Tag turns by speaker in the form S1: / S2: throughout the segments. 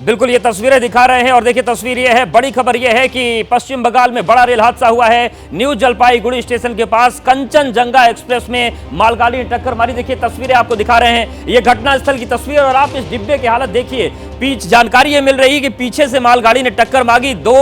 S1: बिल्कुल ये तस्वीरें दिखा रहे हैं और देखिए तस्वीर ये है, बड़ी खबर ये है कि पश्चिम बंगाल में बड़ा रेल हादसा हुआ है। न्यू जलपाईगुड़ी स्टेशन के पास कंचनजंगा एक्सप्रेस में मालगाड़ी ने टक्कर मारी। देखिए तस्वीरें आपको दिखा रहे हैं, ये घटनास्थल की तस्वीर और आप इस डिब्बे की हालत देखिए। जानकारी ये मिल रही है कि पीछे से मालगाड़ी ने टक्कर मारी। दो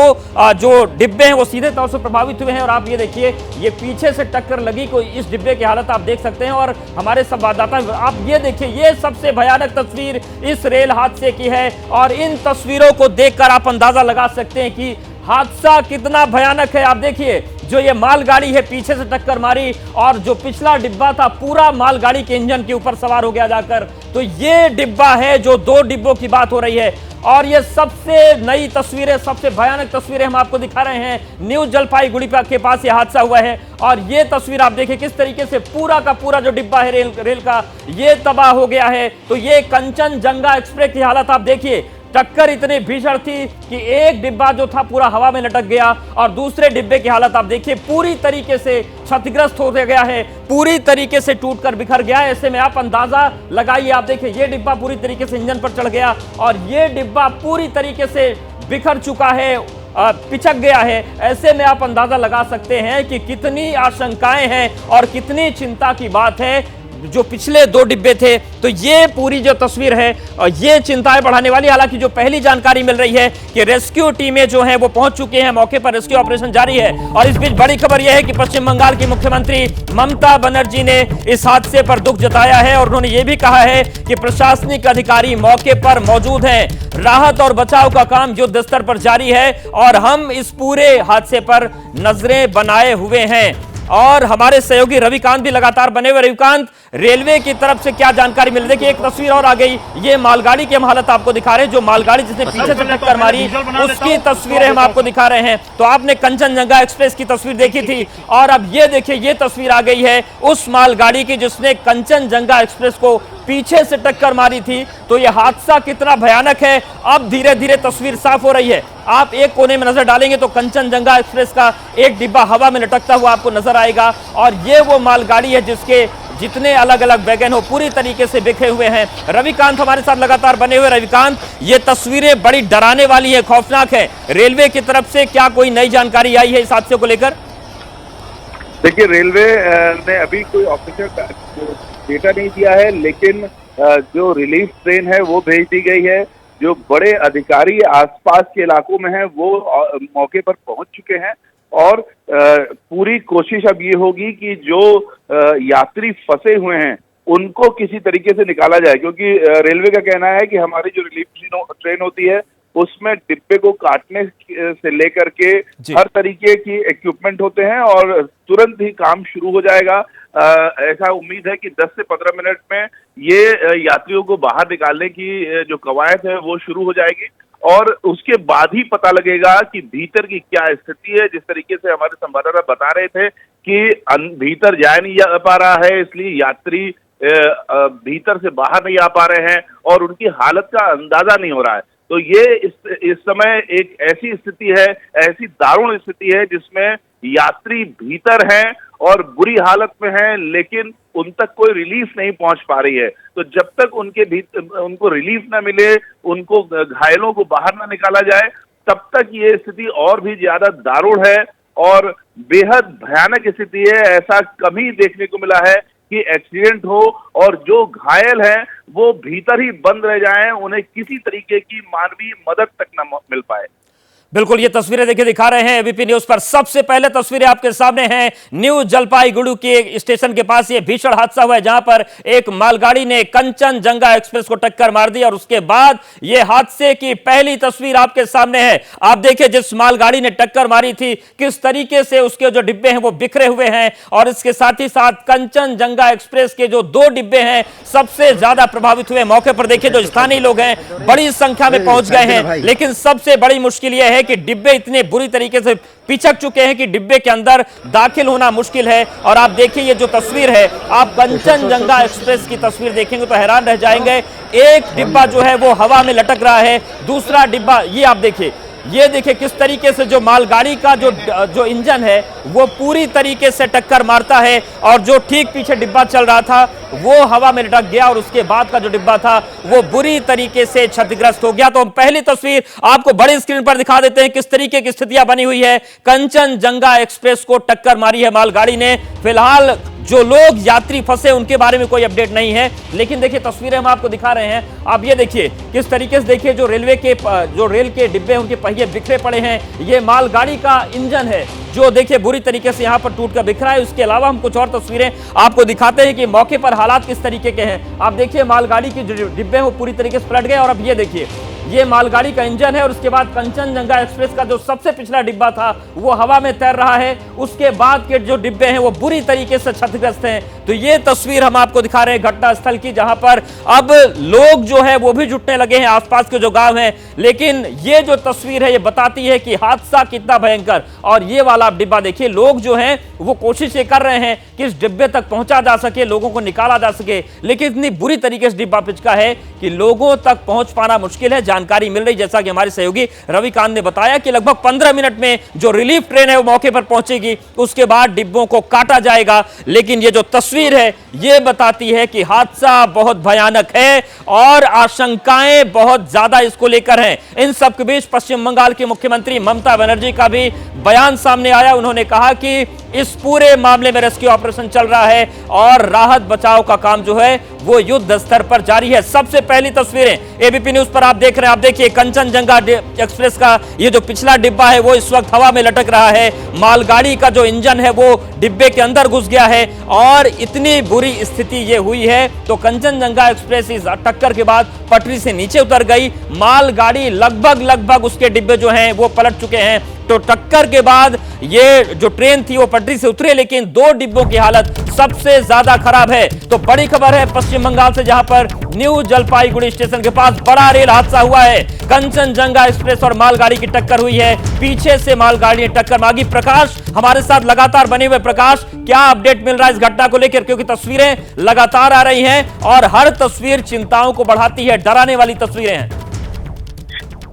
S1: जो डिब्बे हैं वो सीधे तौर से प्रभावित हुए हैं और आप ये देखिए ये पीछे से टक्कर लगी कोई, इस डिब्बे की हालत आप देख सकते हैं। और हमारे संवाददाता आप ये देखिए, ये सबसे भयानक तस्वीर इस रेल हादसे की है और इन तस्वीरों को देखकर आप अंदाजा लगा सकते हैं कि हादसा कितना भयानक है। आप देखिए जो ये मालगाड़ी है पीछे से टक्कर मारी और जो पिछला डिब्बा था पूरा मालगाड़ी के इंजन के ऊपर सवार हो गया जाकर। तो ये डिब्बा है जो दो डिब्बों की बात हो रही है और ये सबसे नई तस्वीरें, सबसे भयानक तस्वीरें हम आपको दिखा रहे हैं। न्यू जलपाईगुड़ी के पास ये हादसा हुआ है और ये तस्वीर आप देखिए किस तरीके से पूरा का पूरा जो डिब्बा है रेल का ये तबाह हो गया है। तो ये कंचनजंगा एक्सप्रेस की हालत आप देखिए, टक्कर इतनी भीषण थी कि एक डिब्बा जो था पूरा हवा में लटक गया और दूसरे डिब्बे की हालत आप देखिए पूरी तरीके से क्षतिग्रस्त हो गया है, पूरी तरीके से टूटकर बिखर गया है। ऐसे में आप अंदाजा लगाइए, आप देखिए ये डिब्बा पूरी तरीके से इंजन पर चढ़ गया और ये डिब्बा पूरी तरीके से बिखर चुका है, पिचक गया है। ऐसे में आप अंदाजा लगा सकते हैं कि कितनी आशंकाएं हैं और कितनी चिंता की बात है। जो पिछले दो डिब्बे थे, तो ये पूरी जो तस्वीर है और ये चिंताएं बढ़ाने वाली। हालांकि जो पहली जानकारी मिल रही है कि रेस्क्यू टीमें जो हैं वो पहुंच चुके हैं, मौके पर रेस्क्यू ऑपरेशन जारी है। और इस बीच बड़ी खबर यह है कि पश्चिम बंगाल की मुख्यमंत्री ममता बनर्जी ने इस हादसे पर दुख जताया है और उन्होंने ये भी कहा है कि प्रशासनिक अधिकारी मौके पर मौजूद हैं। राहत और बचाव का काम युद्ध स्तर पर जारी है और हम इस पूरे हादसे पर नजरें बनाए हुए हैं। और हमारे सहयोगी रविकांत भी लगातार बने हुए। रविकांत, रेलवे की तरफ से क्या जानकारी मिल रही है? कि एक तस्वीर और आ गई, ये मालगाड़ी की हम हालत आपको दिखा रहे हैं, जो मालगाड़ी जिसने पीछे से टक्कर मारी उसकी तस्वीरें हम आपको दिखा रहे हैं। तो आपने कंचनजंगा एक्सप्रेस की तस्वीर देखी थी और अब ये देखिए ये तस्वीर आ गई है उस मालगाड़ी की जिसने कंचनजंगा एक्सप्रेस को पीछे से टक्कर मारी थी। तो यह हादसा कितना भयानक है अब धीरे धीरे तस्वीर साफ हो रही है। आप एक कोने में नजर डालेंगे तो कंचनजंगा एक्सप्रेस का एक डिब्बा हवा में लटकता हुआ आपको नजर आएगा और ये वो मालगाड़ी है जिसके जितने अलग अलग वैगन हो पूरी तरीके से बिखरे हुए हैं। रविकांत हमारे साथ लगातार बने हुए। रविकांत, ये तस्वीरें बड़ी डराने वाली है, खौफनाक है। रेलवे की तरफ से क्या कोई नई जानकारी आई है इस हादसे को लेकर?
S2: देखिए, रेलवे ने अभी कोई ऑफिशियल डेटा नहीं दिया है, लेकिन जो रिलीफ ट्रेन है वो भेज दी गई है। जो बड़े अधिकारी आसपास के इलाकों में हैं वो मौके पर पहुंच चुके हैं और पूरी कोशिश अब ये होगी कि जो यात्री फंसे हुए हैं उनको किसी तरीके से निकाला जाए, क्योंकि रेलवे का कहना है कि हमारी जो रिलीफ ट्रेन होती है उसमें डिब्बे को काटने से लेकर के हर तरीके की इक्विपमेंट होते हैं और तुरंत ही काम शुरू हो जाएगा। ऐसा उम्मीद है कि 10 से 15 मिनट में ये यात्रियों को बाहर निकालने की जो कवायद है वो शुरू हो जाएगी और उसके बाद ही पता लगेगा कि भीतर की क्या स्थिति है। जिस तरीके से हमारे संवाददाता बता रहे थे कि भीतर जा नहीं जा पा रहा है, इसलिए यात्री भीतर से बाहर नहीं आ पा रहे हैं और उनकी हालत का अंदाजा नहीं हो रहा है। तो ये इस समय एक ऐसी स्थिति है, ऐसी दारुण स्थिति है जिसमें यात्री भीतर हैं और बुरी हालत में हैं, लेकिन उन तक कोई रिलीफ नहीं पहुंच पा रही है। तो जब तक उनको रिलीफ ना मिले, उनको घायलों को बाहर ना निकाला जाए, तब तक ये स्थिति और भी ज्यादा दारुण है और बेहद भयानक स्थिति है। ऐसा कभी देखने को मिला है कि एक्सीडेंट हो और जो घायल हैं वो भीतर ही बंद रह जाएं, उन्हें किसी तरीके की मानवीय मदद तक न मिल पाए।
S1: बिल्कुल ये तस्वीरें देखिए दिखा रहे हैं एबीपी न्यूज पर। सबसे पहले तस्वीरें आपके सामने हैं न्यू जलपाईगुड़ी के स्टेशन के पास ये भीषण हादसा हुआ है जहां पर एक मालगाड़ी ने कंचनजंगा एक्सप्रेस को टक्कर मार दी और उसके बाद ये हादसे की पहली तस्वीर आपके सामने है। आप देखिए जिस मालगाड़ी ने टक्कर मारी थी किस तरीके से उसके जो डिब्बे हैं वो बिखरे हुए हैं और इसके साथ ही साथ कंचनजंगा एक्सप्रेस के जो दो डिब्बे हैं सबसे ज्यादा प्रभावित हुए। मौके पर देखिए जो स्थानीय लोग हैं बड़ी संख्या में पहुंच गए हैं, लेकिन सबसे बड़ी मुश्किल यह है कि डिब्बे इतने बुरी तरीके से पिचक चुके हैं कि डिब्बे के अंदर दाखिल होना मुश्किल है। और आप देखिए ये जो तस्वीर है, आप कंचनजंगा एक्सप्रेस की तस्वीर देखेंगे तो हैरान रह जाएंगे। एक डिब्बा जो है वो हवा में लटक रहा है, दूसरा डिब्बा ये आप देखिए ये देखिए किस तरीके से जो मालगाड़ी का जो इंजन है वो पूरी तरीके से टक्कर मारता है और जो ठीक पीछे डिब्बा चल रहा था वो हवा में लटक गया और उसके बाद का जो डिब्बा था वो बुरी तरीके से क्षतिग्रस्त हो गया। तो हम पहली तस्वीर आपको बड़ी स्क्रीन पर दिखा देते हैं किस तरीके की स्थितियां बनी हुई है। कंचनजंगा एक्सप्रेस को टक्कर मारी है मालगाड़ी ने। फिलहाल जो लोग यात्री फंसे उनके बारे में कोई अपडेट नहीं है, लेकिन देखिए तस्वीरें हम आपको दिखा रहे हैं। आप ये देखिए किस तरीके से, देखिए जो रेलवे के जो रेल के डिब्बे उनके पहिए बिखरे पड़े हैं। ये मालगाड़ी का इंजन है जो देखिए बुरी तरीके से यहां पर टूटकर बिखरा है। उसके अलावा हम कुछ और तस्वीरें आपको दिखाते हैं कि मौके पर हालात किस तरीके के हैं। आप देखिए मालगाड़ी के जो डिब्बे हैं वो पूरी तरीके से पलट गए और अब ये देखिए ये मालगाड़ी का इंजन है और उसके बाद कंचनजंगा एक्सप्रेस का जो सबसे पिछला डिब्बा था वो हवा में तैर रहा है। उसके बाद के जो डिब्बे हैं वो बुरी तरीके से क्षतिग्रस्त हैं। तो ये तस्वीर हम आपको दिखा रहे हैं घटना स्थल की, जहां पर अब लोग जो है वो भी जुटने लगे हैं, आसपास के जो गांव हैं। लेकिन ये जो तस्वीर है ये बताती है कि हादसा कितना भयंकर। और ये वाला डिब्बा देखिए, लोग जो हैं वो कोशिश ये कर रहे हैं कि इस डिब्बे तक पहुंचा जा सके, लोगों को निकाला जा सके, लेकिन इतनी बुरी तरीके से डिब्बा पिचका है कि लोगों तक पहुंच पाना मुश्किल है। जानकारी मिल रही, जैसा कि हमारे सहयोगी रविकांत ने बताया, कि लगभग 15 मिनट में जो रिलीफ ट्रेन है वो मौके पर पहुंचेगी, उसके बाद डिब्बों को काटा जाएगा। लेकिन ये जो तस्वीर है ये बताती है कि हादसा बहुत भयानक है और आशंकाएं बहुत ज्यादा इसको लेकर हैं। इन सब के बीच पश्चिम बंगाल की मुख्यमंत्री ममता बनर्जी का भी बयान सामने आया। उन्होंने कहा कि इस पूरे मामले में रेस्क्यू ऑपरेशन चल रहा है और राहत बचाव का काम जो है वो युद्ध स्तर पर जारी है। सबसे पहली तस्वीरें एबीपी न्यूज पर आप देख रहे हैं। आप देखिए कंचनजंगा एक्सप्रेस का ये जो पिछला डिब्बा है वो इस वक्त हवा में लटक रहा है। मालगाड़ी का जो इंजन है वो डिब्बे के अंदर घुस गया है और इतनी बुरी स्थिति ये हुई है। तो कंचनजंगा एक्सप्रेस इस टक्कर के बाद पटरी से नीचे उतर गई। मालगाड़ी लगभग उसके डिब्बे जो हैं वो पलट चुके हैं। तो टक्कर के बाद ये जो ट्रेन थी वो पटरी से उतरे, लेकिन 2 डिब्बों की हालत सबसे ज्यादा खराब है। तो बड़ी खबर है पश्चिम बंगाल से, जहां पर न्यू जलपाईगुड़ी स्टेशन के पास बड़ा रेल हादसा हुआ है। कंचनजंगा एक्सप्रेस और मालगाड़ी की टक्कर हुई है। पीछे से मालगाड़ी ने टक्कर मांगी। प्रकाश हमारे साथ लगातार बने हुए। प्रकाश, क्या अपडेट मिल रहा है इस घटना को लेकर, क्योंकि तस्वीरें लगातार आ रही हैं और हर तस्वीर चिंताओं को बढ़ाती है, डराने वाली तस्वीरें हैं।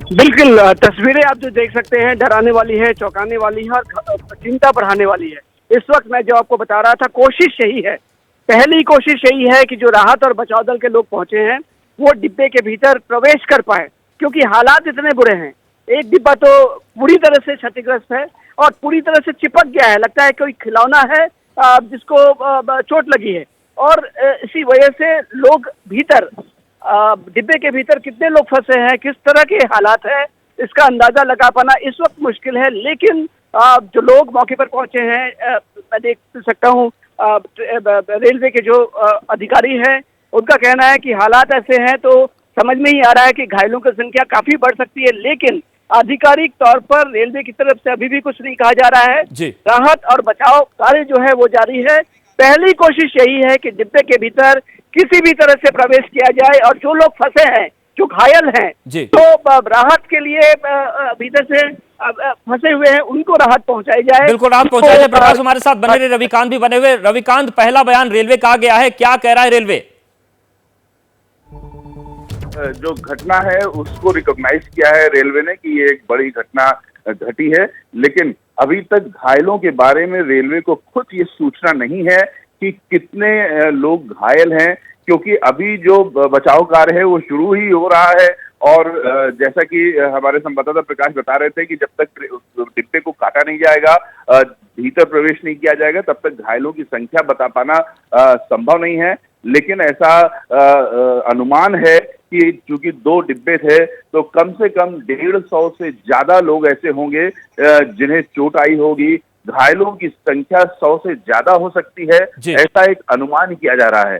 S3: बिल्कुल, तस्वीरें आप जो देख सकते हैं डराने वाली है, चौंकाने वाली है और चिंता बढ़ाने वाली है। इस वक्त मैं जो आपको बता रहा था, कोशिश यही है, पहली कोशिश यही है कि जो राहत और बचाव दल के लोग पहुंचे हैं वो डिब्बे के भीतर प्रवेश कर पाए, क्योंकि हालात इतने बुरे हैं। एक डिब्बा तो पूरी तरह से क्षतिग्रस्त है और पूरी तरह से चिपक गया है, लगता है कोई खिलौना है जिसको चोट लगी है। और इसी वजह से लोग भीतर डिब्बे के भीतर कितने लोग फंसे हैं, किस तरह के हालात है, इसका अंदाजा लगा पाना इस वक्त मुश्किल है। लेकिन जो लोग मौके पर पहुंचे हैं, मैं देख सकता हूं रेलवे के जो अधिकारी हैं उनका कहना है कि हालात ऐसे हैं तो समझ में ही आ रहा है कि घायलों की संख्या काफी बढ़ सकती है। लेकिन आधिकारिक तौर पर रेलवे की तरफ से अभी भी कुछ नहीं कहा जा रहा है। राहत और बचाव कार्य जो है वो जारी है। पहली कोशिश यही है कि डिब्बे के भीतर किसी भी तरह से प्रवेश किया जाए और जो लोग फंसे हैं, जो घायल हैं, तो राहत के लिए भीतर से फंसे हुए हैं उनको राहत पहुंचाई जाए।
S1: बिल्कुल, राहत पहुंचाई जाए। प्रकाश हमारे साथ बने रहे, रविकांत भी बने हुए। रविकांत, पहला बयान रेलवे का आ गया है, क्या कह रहा है रेलवे?
S2: जो घटना है उसको रिकॉग्नाइज किया है रेलवे ने कि ये एक बड़ी घटना घटी है, लेकिन अभी तक घायलों के बारे में रेलवे को खुद ये सूचना नहीं है कि कितने लोग घायल हैं, क्योंकि अभी जो बचाव कार्य है वो शुरू ही हो रहा है। और जैसा कि हमारे संवाददाता प्रकाश बता रहे थे कि जब तक डिब्बे को काटा नहीं जाएगा, भीतर प्रवेश नहीं किया जाएगा, तब तक घायलों की संख्या बता पाना संभव नहीं है। लेकिन ऐसा अनुमान है कि चूंकि 2 डिब्बे थे तो कम से कम 150 से ज्यादा लोग ऐसे होंगे जिन्हें चोट आई होगी। घायलों की संख्या 100 से ज्यादा हो सकती है, ऐसा एक अनुमान किया जा रहा है।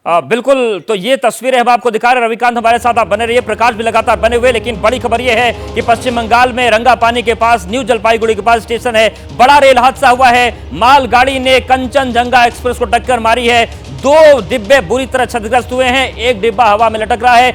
S1: बिल्कुल, तो ये तस्वीरें हम आपको दिखा रहे हैं। रविकांत हमारे साथ आप बने रहिए, प्रकाश भी लगातार बने हुए। लेकिन बड़ी खबर यह है कि पश्चिम बंगाल में रंगापानी के पास, न्यू जलपाईगुड़ी के पास स्टेशन है, बड़ा रेल हादसा हुआ है। मालगाड़ी ने कंचनजंगा एक्सप्रेस को टक्कर मारी है। 2 डिब्बे बुरी तरह क्षतिग्रस्त हुए हैं, एक डिब्बा हवा में लटक रहा है।